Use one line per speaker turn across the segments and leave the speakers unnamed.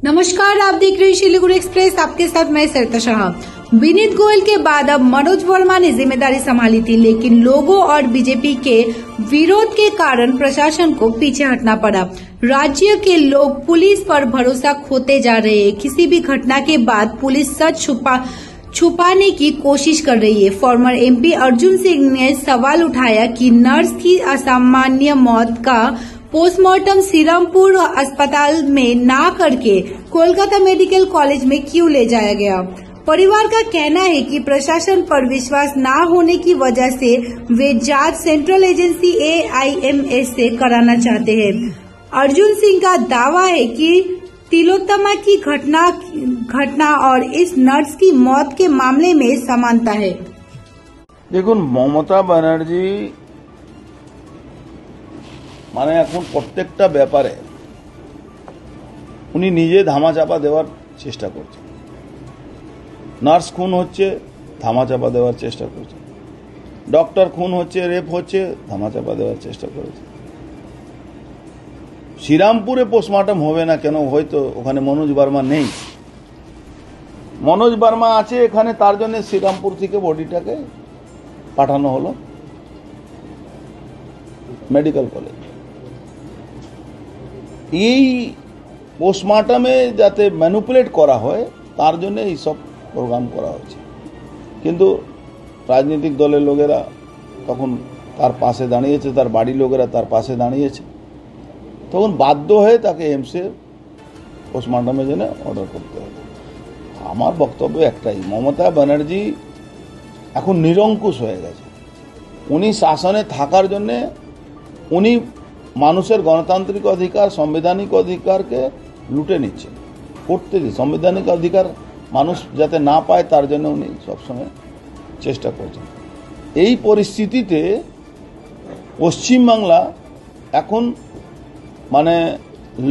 नमस्कार, आप देख रहे हैं शिलीगुड़ी एक्सप्रेस। आपके साथ मैं सरिता शाह। विनीत गोयल के बाद अब मनोज वर्मा ने जिम्मेदारी संभाली थी, लेकिन लोगों और बीजेपी के विरोध के कारण प्रशासन को पीछे हटना पड़ा। राज्य के लोग पुलिस पर भरोसा खोते जा रहे हैं। किसी भी घटना के बाद पुलिस सच छुपाने की कोशिश कर रही है। फॉर्मर एमपी अर्जुन सिंह ने सवाल उठाया कि नर्स की असामान्य मौत का पोस्टमार्टम श्रीरामपुर अस्पताल में ना करके कोलकाता मेडिकल कॉलेज में क्यों ले जाया गया। परिवार का कहना है कि प्रशासन पर विश्वास न होने की वजह से वे जांच सेंट्रल एजेंसी AIMS से कराना चाहते हैं। अर्जुन सिंह का दावा है कि तिलोत्तमा की घटना और इस नर्स की मौत के मामले में समानता है।
देखुन, ममता बनर्जी মানে এখন প্রত্যেকটা ব্যাপারে উনি নিজে ধামাচাপা দেওয়ার চেষ্টা করছেন। নার্স খুন হচ্ছে, ধামাচাপা দেওয়ার চেষ্টা করছে। ডক্টর খুন হচ্ছে, রেপ হচ্ছে, ধামাচাপা দেওয়ার চেষ্টা করেছে। শ্রীরামপুরে পোস্টমার্টম হবে না কেন? হয়তো ওখানে মনোজ বর্মা নেই। মনোজ বর্মা আছে এখানে, তার জন্য শ্রীরামপুর থেকে বডিটাকে পাঠানো হলো মেডিকেল কলেজ। এই পোস্টমার্টমে যাতে ম্যানিপুলেট করা হয় তার জন্য এই সব প্রোগ্রাম করা হয়েছে। কিন্তু রাজনৈতিক দলের লোকেরা তখন তার পাশে দাঁড়িয়েছে, তার বাড়ির লোকেরা তার পাশে দাঁড়িয়েছে, তখন বাধ্য হয়ে তাকে এমসে পোস্টমার্টমের জন্য অর্ডার করতে হবে। আমার বক্তব্য একটাই, মমতা ব্যানার্জি এখন নিরঙ্কুশ হয়ে গেছে। উনি শাসনে থাকার জন্যে উনি মানুষের গণতান্ত্রিক অধিকার, সাংবিধানিক অধিকারকে লুটে নিচ্ছেন, করতে দিচ্ছে। সাংবিধানিক অধিকার মানুষ যাতে না পায় তার জন্য উনি সবসময় চেষ্টা করছেন। এই পরিস্থিতিতে পশ্চিমবাংলা এখন মানে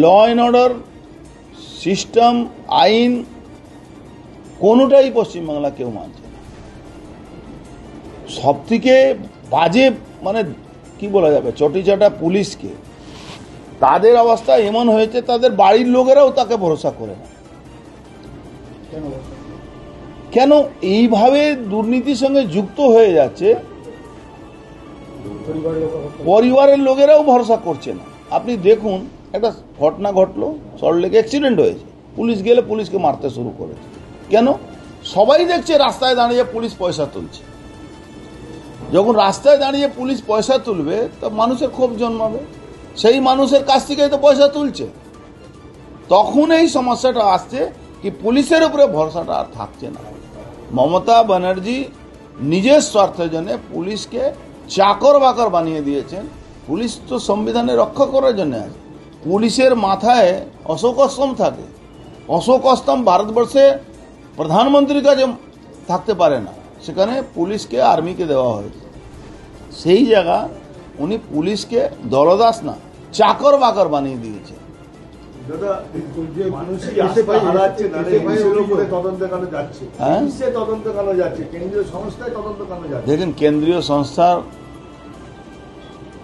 ল অ্যান্ড অর্ডার সিস্টেম, আইন কোনোটাই পশ্চিমবাংলা কেউ মানছে না। সব থেকে বাজে মানে কি বলা যাবে, চটিচাটা পুলিশকে, তাদের অবস্থা এমন হয়েছে তাদের বাড়ির লোকেরাও তাকে ভরসা করে না। কেন এইভাবে দুর্নীতির সঙ্গে যুক্ত হয়ে যাচ্ছে, পরিবারের লোকেরাও ভরসা করছে না। আপনি দেখুন, একটা ঘটনা ঘটলো, সল্টলেকে অ্যাক্সিডেন্ট হয়েছে, পুলিশ গেলে পুলিশকে মারতে শুরু করেছে। কেন? সবাই দেখছে রাস্তায় দাঁড়িয়ে পুলিশ পয়সা তুলছে। যখন রাস্তায় দাঁড়িয়ে পুলিশ পয়সা তুলবে তো মানুষের ক্ষোভ জন্মাবে, সেই মানুষের কাছ থেকেই তো পয়সা তুলছে। তখন এই সমস্যাটা আসছে কি পুলিশের উপরে ভরসাটা আর থাকছে না। মমতা ব্যানার্জি নিজের স্বার্থের জন্য পুলিশকে চাকর বাকর বানিয়ে দিয়েছেন। পুলিশ তো সংবিধানে রক্ষা করার জন্য আছে। পুলিশের মাথায় অশোক স্তম্ভ থাকে। অশোক স্তম্ভ ভারতবর্ষে প্রধানমন্ত্রীর কাছে থাকতে পারে না, সেখানে পুলিশকে আর্মিকে দেওয়া হয়েছে। সেই জায়গা উনি পুলিশকে দলদাস না, চাকর বাকর বানিয়ে দিয়েছে। দেখেন, কেন্দ্রীয় সংস্থার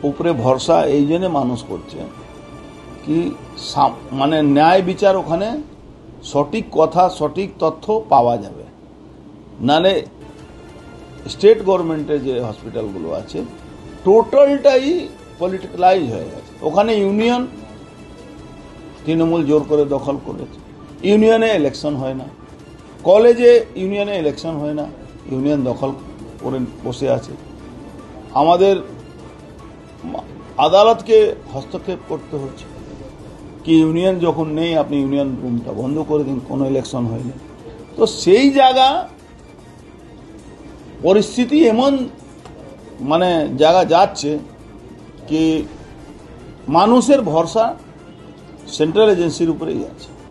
উপরে ভরসা এই জন্য মানুষ করছে কি মানে ন্যায় বিচার ওখানে সঠিক কথা, সঠিক তথ্য পাওয়া যাবে। নালে স্টেট গভর্নমেন্টের যে হসপিটালগুলো আছে টোটালটাই পলিটিক্যালাইজ হয়ে গেছে। ওখানে ইউনিয়ন তৃণমূল জোর করে দখল করেছে। ইউনিয়নে ইলেকশন হয় না, কলেজে ইউনিয়নে ইলেকশন হয় না, ইউনিয়ন দখল করে বসে আছে। আমাদের আদালতকে হস্তক্ষেপ করতে হচ্ছে কি ইউনিয়ন যখন নেই আপনি ইউনিয়ন রুমটা বন্ধ করে দিন, কোনো ইলেকশন হয়নি। তো সেই জায়গা পরিস্থিতি এমন মানে জায়গা যাচ্ছে কি মানুষের ভরসা সেন্ট্রাল এজেন্সির উপরেই আছে।